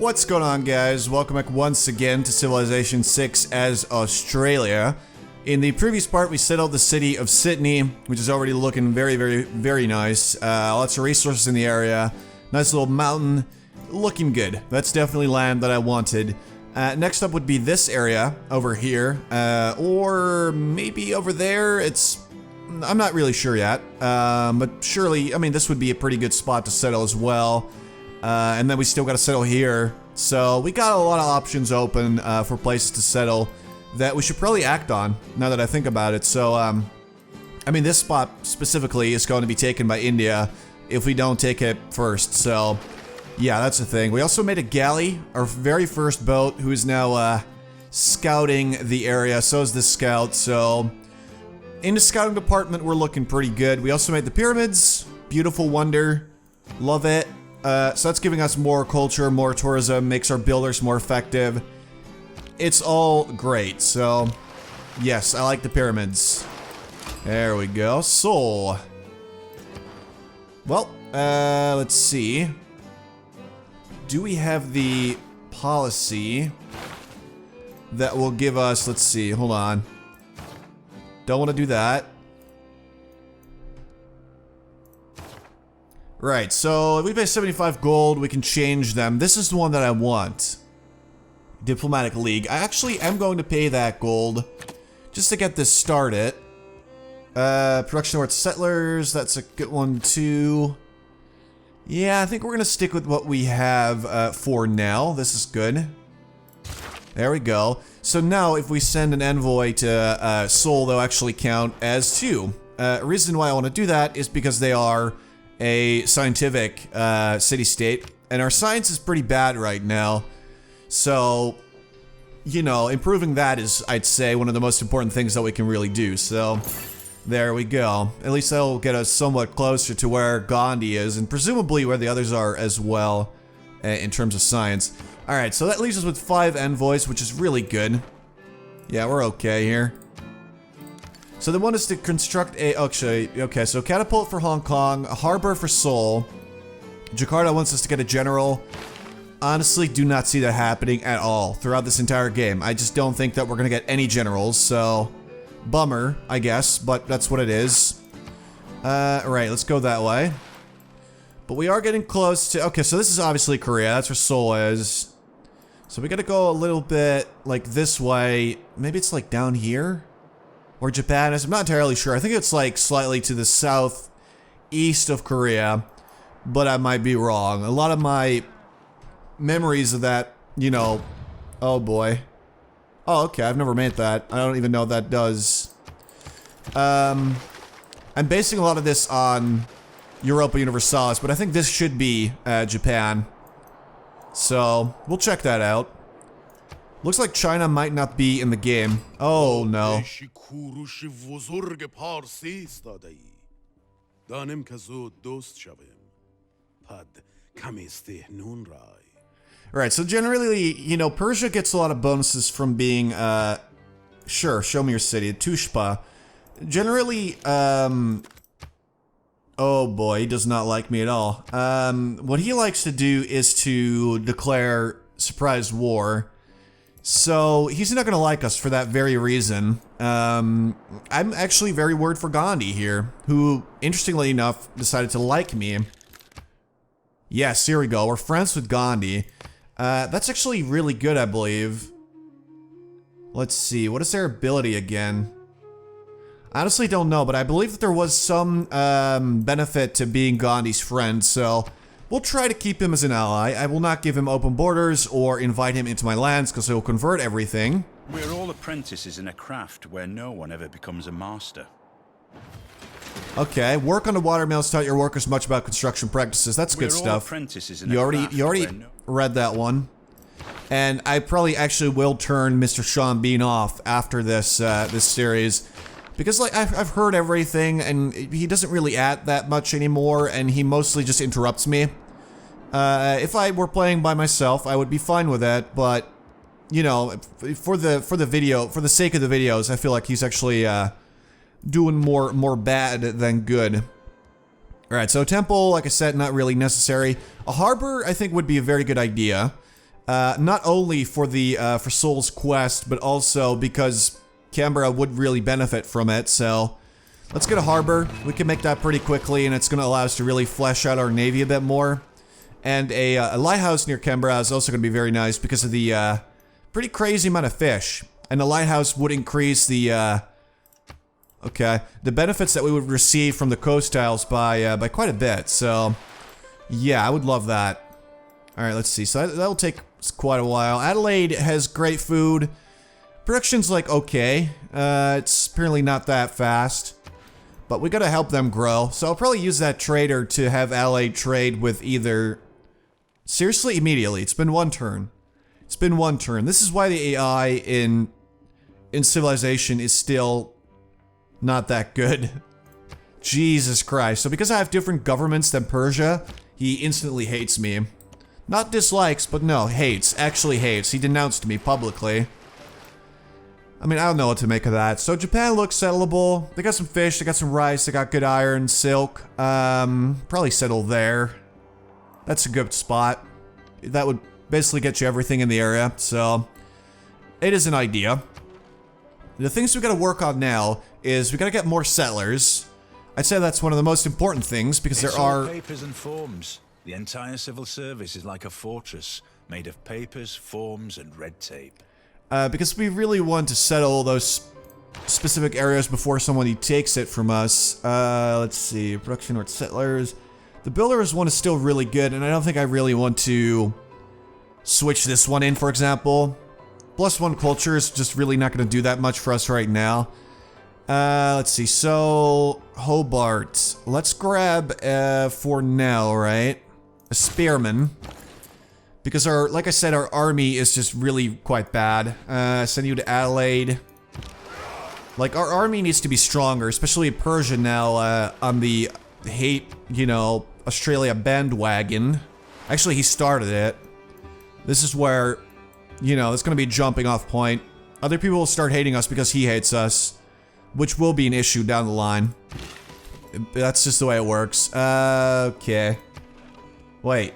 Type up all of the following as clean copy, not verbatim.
What's going on, guys? Welcome back once again to Civilization 6 as Australia. In the previous part, we settled the city of Sydney, which is already looking very nice. Lots of resources in the area. Nice little mountain. Looking good. That's definitely land that I wanted. Next up would be this area over here. Or maybe over there. I'm not really sure yet. But surely, I mean, this would be a pretty good spot to settle as well. And then we still gotta settle here. So we got a lot of options open for places to settle that we should probably act on, now that I think about it. So, I mean, this spot specifically is going to be taken by India if we don't take it first. So, yeah, that's the thing. We also made a galley, our very first boat, who is now scouting the area. So is this scout. So, in the scouting department, we're looking pretty good. We also made the pyramids. Beautiful wonder. Love it. So that's giving us more culture, more tourism, makes our builders more effective. It's all great, so yes, I like the pyramids. There we go. So, well, let's see. Do we have the policy that will give us, let's see, hold on. Don't want to do that. Right, so if we pay 75 gold, we can change them. This is the one that I want. Diplomatic League. I actually am going to pay that gold just to get this started. Production towards settlers, that's a good one too. Yeah, I think we're gonna stick with what we have for now. This is good. There we go. So now if we send an envoy to Seoul, they'll actually count as two. Reason why I want to do that is because they are a scientific city-state, and our science is pretty bad right now. So, you know, improving that is, I'd say, one of the most important things that we can really do. So, there we go. At least that'll get us somewhat closer to where Gandhi is, and presumably where the others are as well, in terms of science. Alright, so that leaves us with 5 envoys, which is really good. Yeah, we're okay here. So they want us to construct a, okay, so catapult for Hong Kong, a harbor for Seoul. Jakarta wants us to get a general. Honestly, do not see that happening at all throughout this entire game. I just don't think that we're gonna get any generals, so bummer, I guess, but that's what it is. Right, let's go that way. But we are getting close to, okay, so this is obviously Korea, that's where Seoul is. So we gotta go a little bit like this way. Maybe it's like down here? Or Japan is, I'm not entirely sure. I think it's like slightly to the southeast of Korea, but I might be wrong. A lot of my memories of that, you know, oh boy. Oh, okay, I've never made that. I don't even know what that does. I'm basing a lot of this on Europa Universalis, but I think this should be Japan. So, we'll check that out. Looks like China might not be in the game. Oh no. Right, so generally, you know, Persia gets a lot of bonuses from being, sure, show me your city, Tushpa. Generally, oh boy, he does not like me at all. What he likes to do is to declare surprise war. So, he's not gonna like us for that very reason. I'm actually very worried for Gandhi here, who, interestingly enough, decided to like me. Yes, here we go, we're friends with Gandhi. That's actually really good, I believe. Let's see, what is their ability again? I honestly don't know, but I believe that there was some, benefit to being Gandhi's friend, so we'll try to keep him as an ally. I will not give him open borders or invite him into my lands because he'll convert everything. We're all apprentices in a craft where no one ever becomes a master. Okay, work on the watermills, taught your workers much about construction practices. That's good stuff. You already read that one. And I probably actually will turn Mr. Sean Bean off after this this series. Because, like, I've heard everything, and he doesn't really add that much anymore, and he mostly just interrupts me. If I were playing by myself, I would be fine with it, but, you know, for the sake of the videos, I feel like he's actually, doing more bad than good. Alright, so temple, like I said, not really necessary. A harbor, I think, would be a very good idea. Not only for the for Soul's quest, but also because Canberra would really benefit from it. So let's get a harbor. We can make that pretty quickly, and it's going to allow us to really flesh out our navy a bit more. And a lighthouse near Canberra is also going to be very nice because of the pretty crazy amount of fish. And the lighthouse would increase the the benefits that we would receive from the coast tiles by quite a bit. So yeah, I would love that. All right, let's see. So that'll take quite a while. Adelaide has great food. Production's like okay. It's apparently not that fast, but we gotta help them grow. So I'll probably use that trader to have Adelaide trade with either. Seriously, immediately. It's been one turn. It's been one turn. This is why the AI in Civilization is still not that good. Jesus Christ. So because I have different governments than Persia, he instantly hates me. Not dislikes, but no, hates. Actually hates. He denounced me publicly. I mean, I don't know what to make of that. So Japan looks settleable. They got some fish, they got some rice, they got good iron, silk. Probably settle there. That's a good spot. That would basically get you everything in the area, so it is an idea. The things we gotta work on now is we gotta get more settlers. I'd say that's one of the most important things because there are papers and forms. The entire civil service is like a fortress made of papers, forms, and red tape. Because we really want to settle those specific areas before somebody takes it from us. Let's see, production or settlers. The builders one is still really good, and I don't think I really want to switch this one in, for example. +1 culture is just really not going to do that much for us right now. Let's see, so Hobart. Let's grab, for now, right? A spearman. Because our, like I said, our army is just really quite bad. Send you to Adelaide. Like, our army needs to be stronger, especially Persia now, on the hate, you know, Australia bandwagon. Actually, he started it. This is where, you know, it's gonna be a jumping off point. Other people will start hating us because he hates us, which will be an issue down the line. That's just the way it works. Okay. Wait.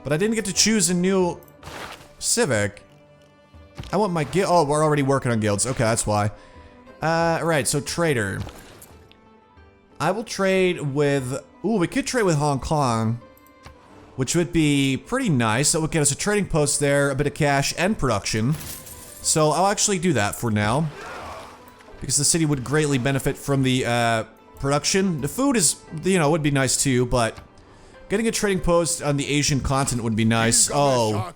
But I didn't get to choose a new civic. I want my guild. Oh, we're already working on guilds. Okay, that's why. Right, so trader. I will trade with... Ooh, we could trade with Hong Kong, which would be pretty nice. That would get us a trading post there, a bit of cash, and production. So I'll actually do that for now, because the city would greatly benefit from the production. The food is, you know, would be nice too, but getting a trading post on the Asian continent would be nice. Oh.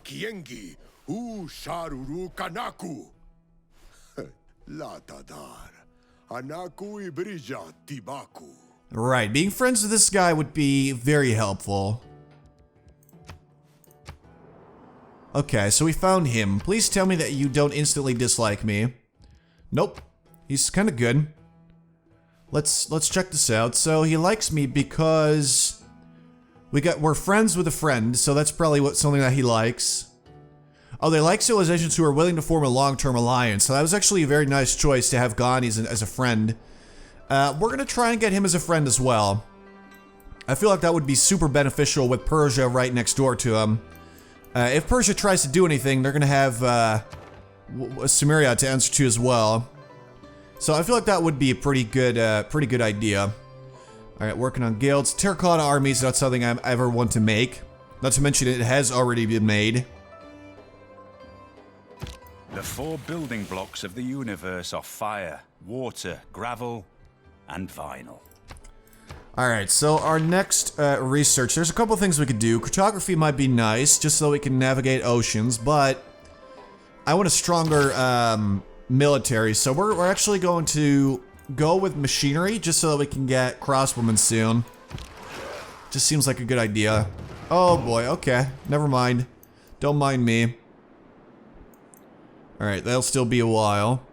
Right, being friends with this guy would be very helpful. Okay, so we found him. Please tell me that you don't instantly dislike me. Nope. He's kind of good. Let's check this out. So he likes me because we're friends with a friend, so that's probably something that he likes. Oh, they like civilizations who are willing to form a long-term alliance. So that was actually a very nice choice to have Ghani as a friend. We're gonna try and get him as a friend as well. I feel like that would be super beneficial with Persia right next door to him. If Persia tries to do anything, they're gonna have SUMERIA to answer to as well. So I feel like that would be a pretty good idea. All right, working on guilds. Terracotta armies, not something I ever want to make. Not to mention it has already been made. The 4 building blocks of the universe are fire, water, gravel, and vinyl. Alright, so our next research, there's a couple things we could do. Cartography might be nice, just so we can navigate oceans, but I want a stronger military, so we're actually going to go with machinery, just so that we can get crossbowmen soon. Just seems like a good idea. Oh boy, okay, never mind. Don't mind me. Alright, that'll still be a while.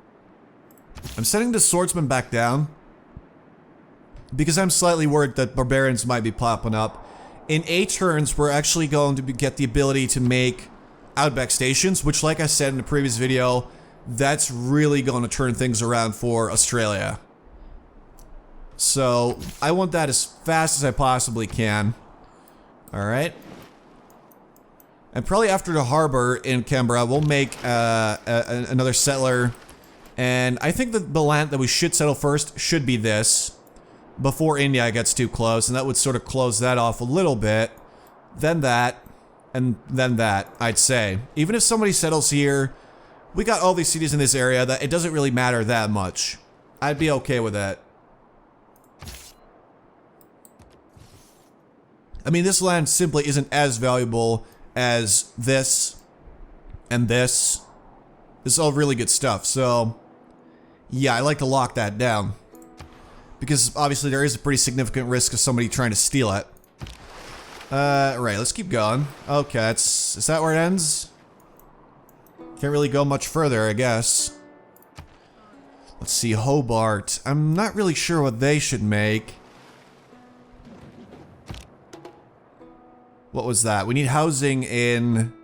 I'm setting the swordsman back down, because I'm slightly worried that barbarians might be popping up. In 8 turns, we're actually going to get the ability to make Outback stations, which, like I said in the previous video, that's really going to turn things around for Australia. So, I want that as fast as I possibly can. Alright. And probably after the harbor in Canberra, we'll make another settler. And I think that the land that we should settle first should be this, before India gets too close, and that would sort of close that off a little bit. Then that, and then that, I'd say. Even if somebody settles here, we got all these cities in this area that it doesn't really matter that much. I'd be okay with that. I mean, this land simply isn't as valuable as this and this. This is all really good stuff, so yeah, I like to lock that down. Because obviously there is a pretty significant risk of somebody trying to steal it. Right, let's keep going. Okay, is that where it ends? Can't really go much further, I guess. Let's see, Hobart. I'm not really sure what they should make. What was that? We need housing in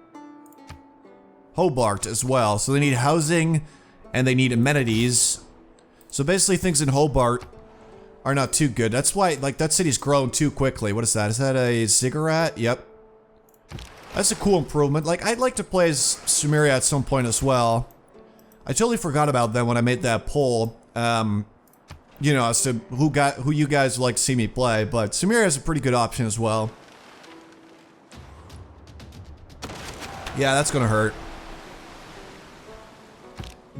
Hobart as well. So they need housing and they need amenities. So basically things in Hobart are not too good. That's why, like, that city's grown too quickly. What is that? Is that a ziggurat? Yep. That's a cool improvement. Like, I'd like to play as SUMERIA at some point as well. I totally forgot about that when I made that poll. You know, as to who you guys would like to see me play. But SUMERIA is a pretty good option as well. Yeah, that's gonna hurt.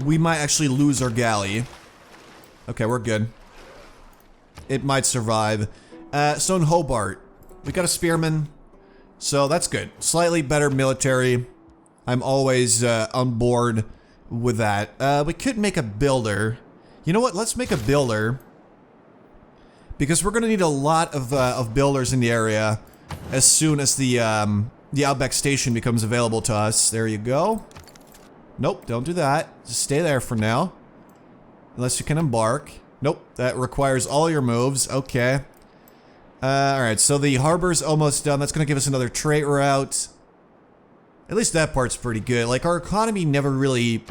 We might actually lose our galley. Okay, we're good. It might survive. So in Hobart, we got a spearman. So that's good. Slightly better military. I'm always on board with that. We could make a builder. You know what? Let's make a builder. Because we're going to need a lot of builders in the area as soon as the Outback station becomes available to us. There you go. Nope, don't do that. Just stay there for now. Unless you can embark. Nope, that requires all your moves. Okay. Alright, so the harbor's almost done. That's going to give us another trade route. At least that part's pretty good. Like, our economy never really,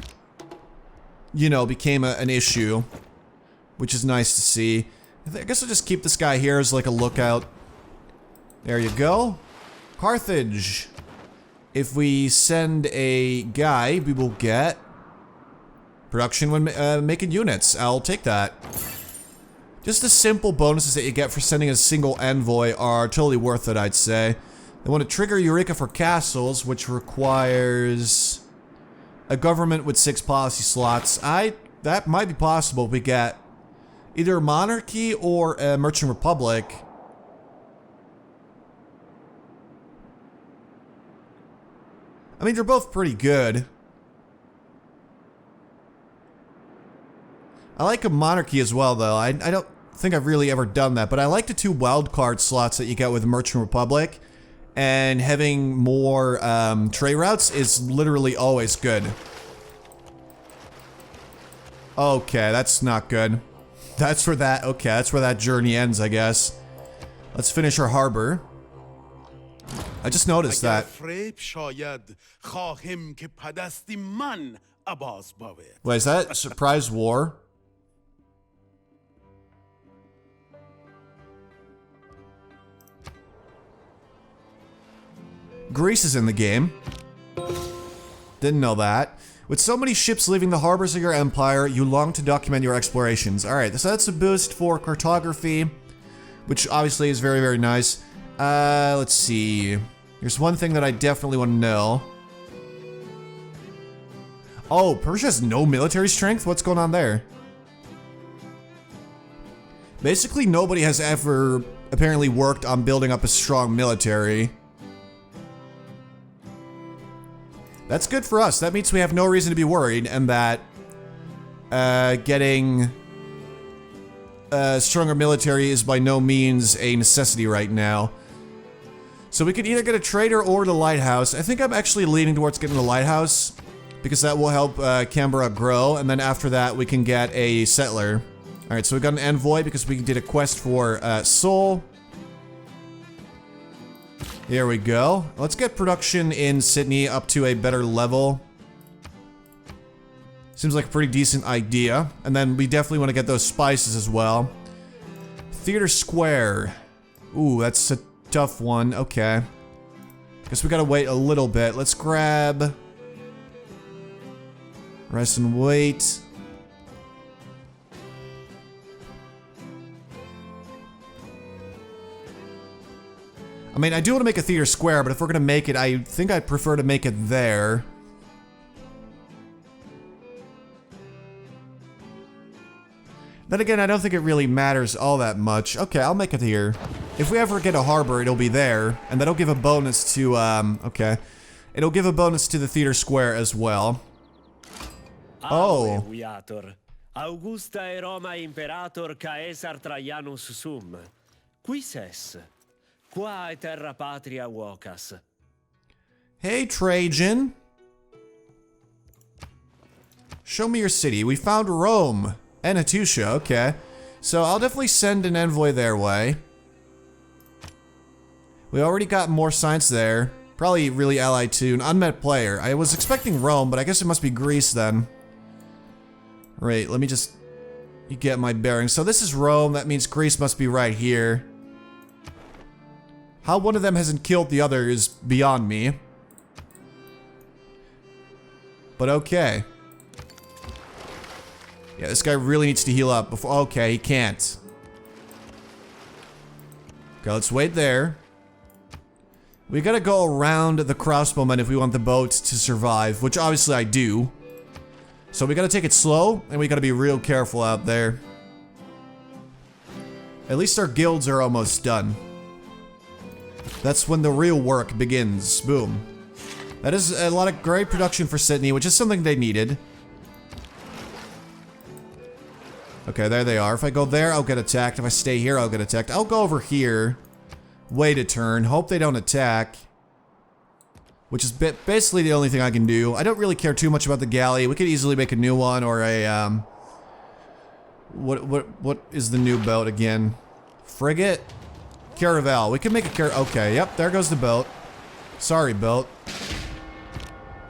you know, became an issue. Which is nice to see. I guess I'll just keep this guy here as like a lookout. There you go. Carthage. If we send a guy, we will get production when making units. I'll take that. Just the simple bonuses that you get for sending a single envoy are totally worth it, I'd say. They want to trigger Eureka for castles, which requires a government with 6 policy slots. That might be possible if we get either a monarchy or a merchant republic. I mean, they're both pretty good. I like a monarchy as well, though. I don't think I've really ever done that, but I like the 2 wildcard slots that you get with Merchant Republic, and having more trade routes is literally always good. Okay, that's not good. That's where that, okay, that's where that journey ends, I guess. Let's finish our harbor. I just noticed that. Wait, is that a surprise war? Greece is in the game. Didn't know that. With so many ships leaving the harbors of your empire, you long to document your explorations. Alright, so that's a boost for cartography, which obviously is very, very nice. Let's see. There's one thing that I definitely want to know. Oh, Persia has no military strength? What's going on there? Basically, nobody has ever apparently worked on building up a strong military. That's good for us. That means we have no reason to be worried, and that getting a stronger military is by no means a necessity right now. So we could either get a trader or the lighthouse. I think I'm actually leaning towards getting the lighthouse, because that will help Canberra grow, and then after that we can get a settler. Alright, so we got an envoy because we did a quest for Seoul. There we go. Let's get production in Sydney up to a better level. Seems like a pretty decent idea. And then we definitely want to get those spices as well. Theater Square. Ooh, that's a tough one. Okay. Guess we gotta wait a little bit. Let's grab... Rest and wait. I mean, I do want to make a theater square, but if we're gonna make it, I think I'd prefer to make it there. Then again, I don't think it really matters all that much. Okay, I'll make it here. If we ever get a harbor, it'll be there, and that'll give a bonus to, okay. It'll give a bonus to the theater square as well. Oh. Augusta e Roma imperator Caesar Traianus sum. Quis es? Qua terra patria vocas. Hey, Trajan. Show me your city. We found Rome. And Hattusha, okay. So I'll definitely send an envoy their way. We already got more science there. Probably really allied to an unmet player. I was expecting Rome, but I guess it must be Greece then. Right, let me just get my bearings. So this is Rome. That means Greece must be right here. How one of them hasn't killed the other is beyond me. But okay. Yeah, this guy really needs to heal up before... Okay, he can't. Okay, let's wait there. We gotta go around the crossbowmen if we want the boat to survive, which obviously I do. So we gotta take it slow, and we gotta be real careful out there. At least our guilds are almost done. That's when the real work begins. Boom. That is a lot of great production for Sydney, which is something they needed. Okay, there they are. If I go there, I'll get attacked. If I stay here, I'll get attacked. I'll go over here. Wait a turn. Hope they don't attack. Which is basically the only thing I can do. I don't really care too much about the galley. We could easily make a new one or a, What is the new boat again? Frigate? Caravel. We can make a okay, yep, there goes the boat. Sorry, boat.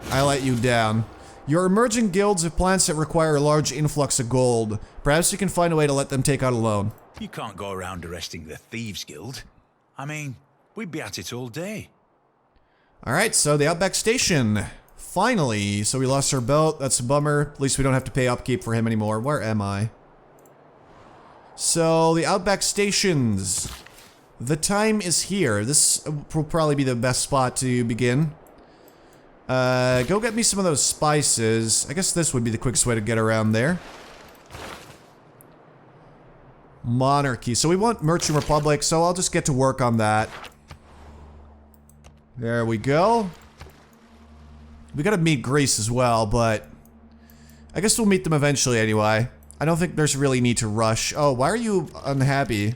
I let you down. Your emerging guilds have plans that require a large influx of gold. Perhaps you can find a way to let them take out a loan. You can't go around arresting the Thieves Guild. I mean, we'd be at it all day. Alright, so the Outback Station. Finally. So we lost our boat. That's a bummer. At least we don't have to pay upkeep for him anymore. Where am I? So, the Outback Stations. The time is here. This will probably be the best spot to begin. Go get me some of those spices. I guess this would be the quickest way to get around there. Monarchy. So we want Merchant Republic, so I'll just get to work on that. There we go. We gotta meet Greece as well, but I guess we'll meet them eventually anyway. I don't think there's really need to rush. Oh, why are you unhappy?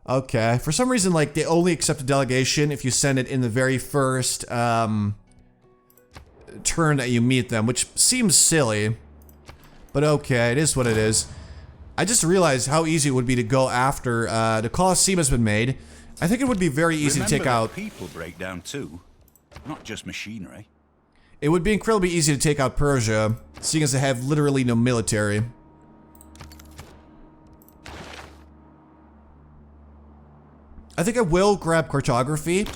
Okay, for some reason, like, they only accept a delegation if you send it in the very first, turn that you meet them, which seems silly. But okay, it is what it is. I just realized how easy it would be to go after, the Colosseum has been made. I think it would be very easy to take out... people break down too, not just machinery. It would be incredibly easy to take out Persia, seeing as they have literally no military. I think I will grab cartography,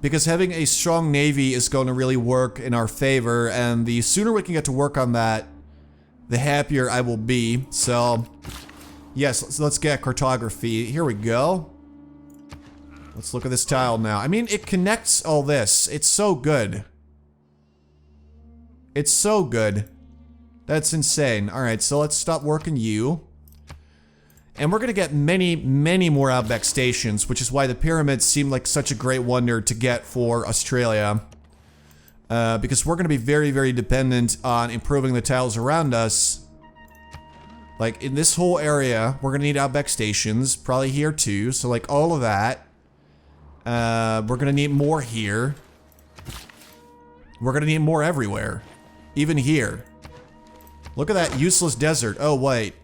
because having a strong navy is going to really work in our favor, and the sooner we can get to work on that, the happier I will be. So, yes, let's get cartography. Here we go. Let's look at this tile now. I mean, it connects all this. It's so good. It's so good. That's insane. Alright, so let's stop working you. And we're gonna get many, many more Outback stations, which is why the pyramids seem like such a great wonder to get for Australia. Because we're gonna be very, very dependent on improving the tiles around us. Like, in this whole area, we're gonna need Outback stations, probably here too, so like all of that. We're gonna need more here. We're gonna need more everywhere. Even here. Look at that useless desert. Oh, wait.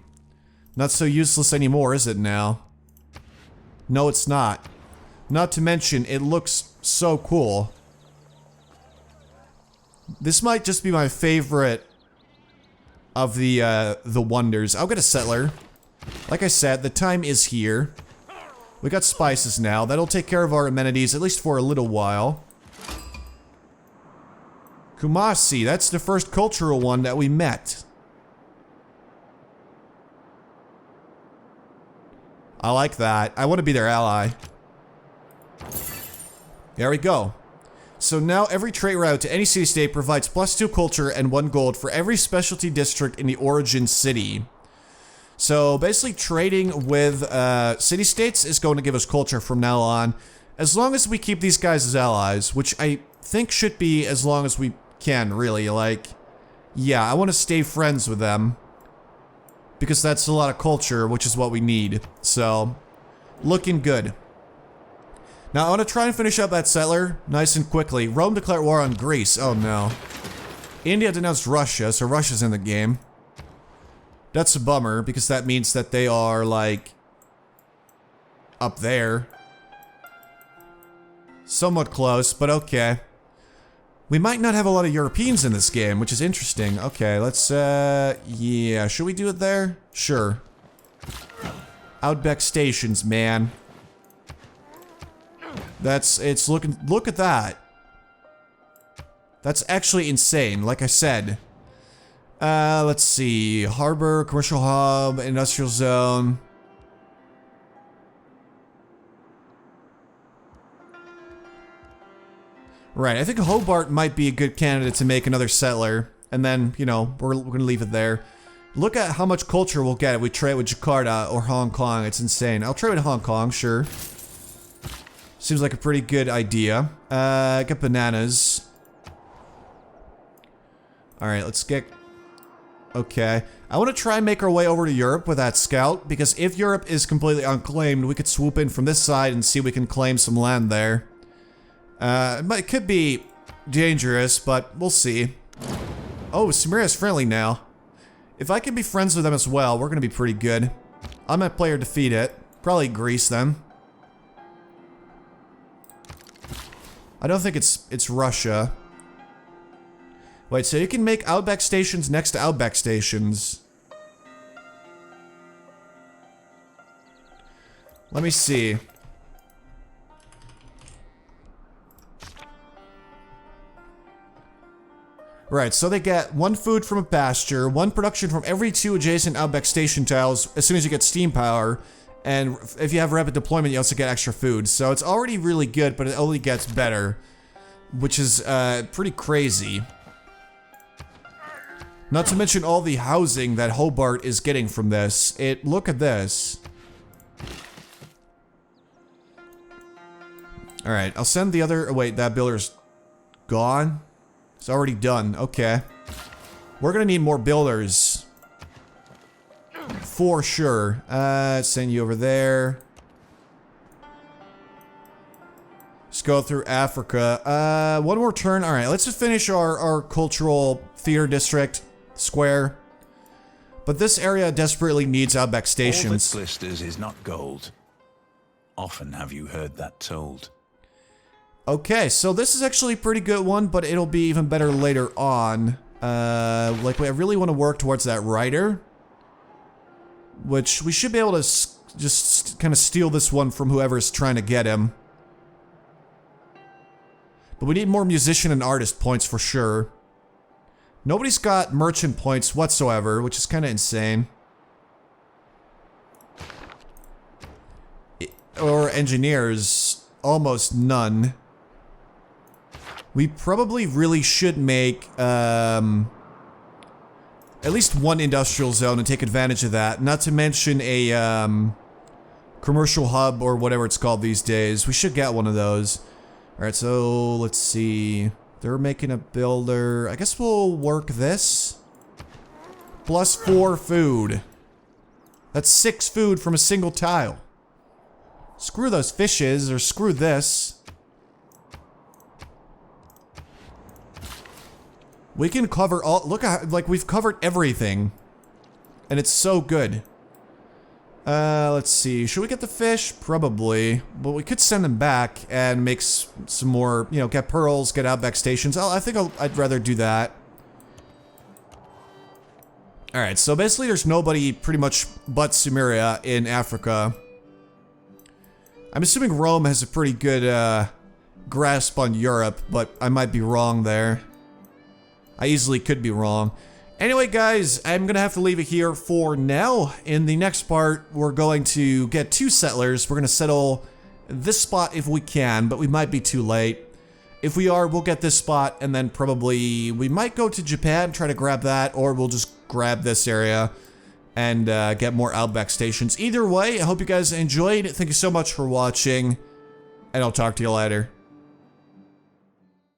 Not so useless anymore, is it now? No, it's not. Not to mention, it looks so cool. This might just be my favorite of the wonders. I'll get a settler. Like I said, the time is here. We got spices now. That'll take care of our amenities, at least for a little while. Kumasi, that's the first cultural one that we met. I like that. I want to be their ally. There we go. So now every trade route to any city-state provides +2 culture and 1 gold for every specialty district in the origin city. So basically trading with city-states is going to give us culture from now on. As long as we keep these guys as allies, which I think should be as long as we can, really. Like, yeah, I want to stay friends with them. Because that's a lot of culture, which is what we need. So, looking good. Now, I want to try and finish up that settler nice and quickly. Rome declared war on Greece. Oh, no. India denounced Russia, so Russia's in the game. That's a bummer, because that means that they are, like, up there. Somewhat close, but okay. We might not have a lot of Europeans in this game, which is interesting. Okay, let's, yeah, should we do it there? Sure. Outback stations, man. It's looking, look at that. That's actually insane, like I said. Let's see. Harbor, commercial hub, industrial zone. Right, I think Hobart might be a good candidate to make another settler. And then, you know, we're gonna leave it there. Look at how much culture we'll get if we trade with Jakarta or Hong Kong. It's insane. I'll trade with Hong Kong, sure. Seems like a pretty good idea. Get bananas. Alright, let's get... Okay. I want to try and make our way over to Europe with that scout, because if Europe is completely unclaimed, we could swoop in from this side and see if we can claim some land there. It could be dangerous, but we'll see. Oh, SUMERIA's friendly now. If I can be friends with them as well, we're gonna be pretty good. I'm gonna play or defeat it. Probably Greece them. I don't think it's Russia. Wait, so you can make Outback stations next to Outback stations. Let me see. Right, so they get 1 food from a pasture, 1 production from every 2 adjacent Outback station tiles as soon as you get steam power, and if you have rapid deployment, you also get extra food. So it's already really good, but it only gets better, which is pretty crazy. Not to mention all the housing that Hobart is getting from this. Look at this. Alright, I'll send the other... Oh, wait, that builder's gone? It's already done. Okay. We're gonna need more builders. For sure. Send you over there. Let's go through Africa. 1 more turn. Alright, let's just finish our cultural theater district square. But this area desperately needs Outback stations. All that glisters is not gold. Often have you heard that told. Okay, so this is actually a pretty good one, but it'll be even better later on. Like, I really want to work towards that rider. Which, we should be able to just kind of steal this one from whoever's trying to get him. But we need more musician and artist points for sure. Nobody's got merchant points whatsoever, which is kind of insane. Or engineers, almost none. We probably really should make, at least 1 industrial zone and take advantage of that. Not to mention a, commercial hub or whatever it's called these days. We should get one of those. Alright, so let's see. They're making a builder. I guess we'll work this. +4 food. That's 6 food from a single tile. Screw those fishes, or screw this. We can cover all- look at, like, we've covered everything. And it's so good. Let's see. Should we get the fish? Probably. But we could send them back and make some more, you know, get pearls, get Outback stations. I think I'd rather do that. Alright, so basically there's nobody pretty much but SUMERIA in Africa. I'm assuming Rome has a pretty good grasp on Europe, but I might be wrong there. I easily could be wrong. Anyway, guys, I'm gonna have to leave it here for now. In the next part, we're going to get 2 settlers. We're gonna settle this spot if we can, but we might be too late. If we are, we'll get this spot, and then probably we might go to Japan, try to grab that, or we'll just grab this area and get more Outback stations. Either way, I hope you guys enjoyed. Thank you so much for watching, and I'll talk to you later.